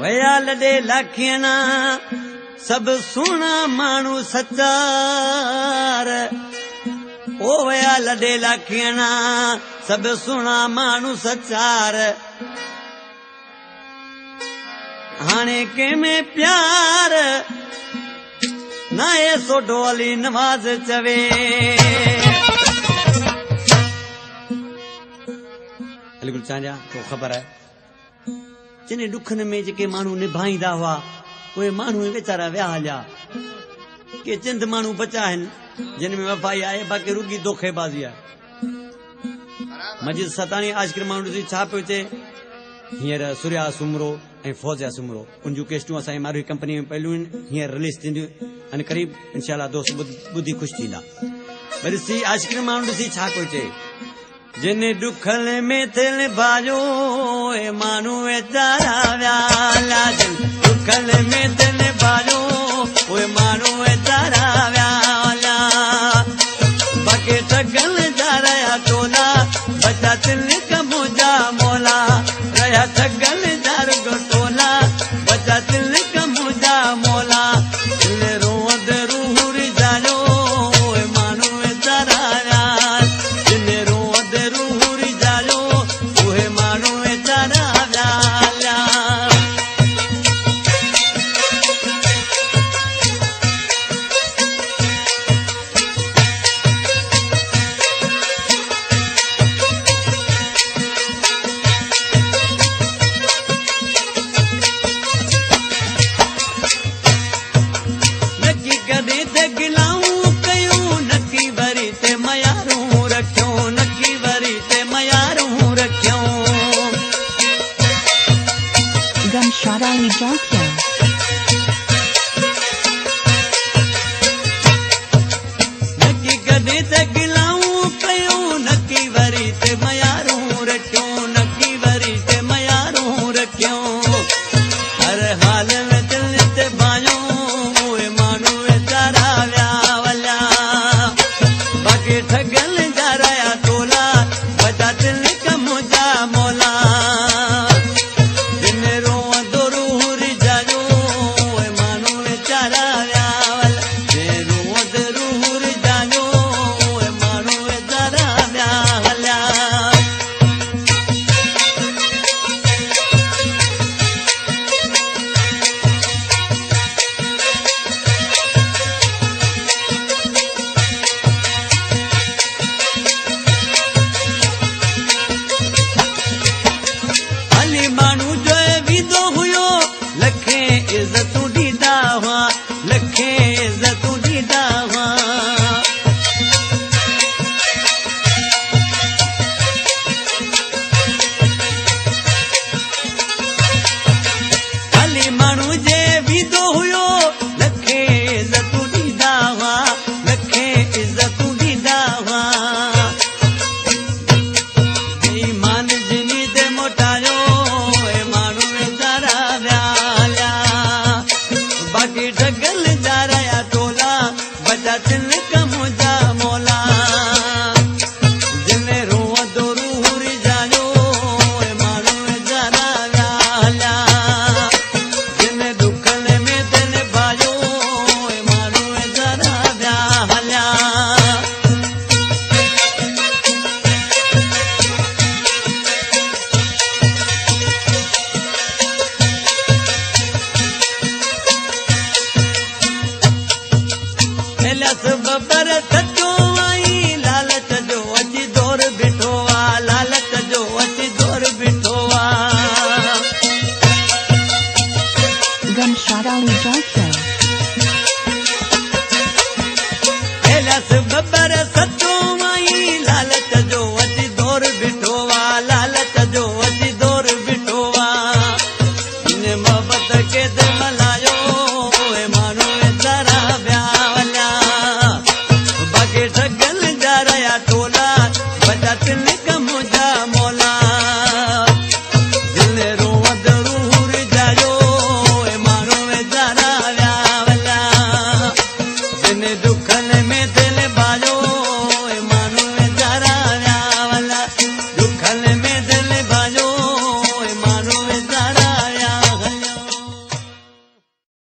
वया लॾे लाखियना सब सुना माण्हू सचार ओ वया लॾे लाखियना सब सुना माण्हू सचार हाणे कंहिंमें प्यार नाए सोढो अली नवाज़ चवे अली गुलचान जा तो ख़बर है जिन दुखन में जेके माण्हू निभाईंदा हुआ उहे माण्हू वीचारा विया हलिया के चंद माण्हू बचा आहिनि जिन में वफ़ाई आहे बाक़ी रुगी धोखेबाज़ी आहे मजिद सताणी आशिक़ माण्हू ॾिसी छा पियो चए हींअर सूर्या सुमरो ऐं फौजिया सुमरो उन जूं केस्टूं असांजी मारूई कंपनी में पहलू आहिनि हींअर रिलीज़ थींदियूं अने क़रीब इंशाअल्लाह दोस्त ॿुधी ख़ुशि थींदा पर ॾिसी आशिक़ माण्हू ॾिसी छा पियो चए जिन दुखल में थियल भाॼो ए माण्हू वीचारा विया जिन दुखल में थियल भाॼो उहे माण्हू वीचारा विया बाक़ी ठगल जा रहिया टोला बचा तिल कमुजा मोला रहिया ठगल जा रुगो टोला बचा तिल कमुजा मोला दिल रोअद रूह जायो उहे माण्हू वीचारा विया जिन रोअद रूह जायो उहे माण्हू वीचारा विया Gunshot Ali Jockey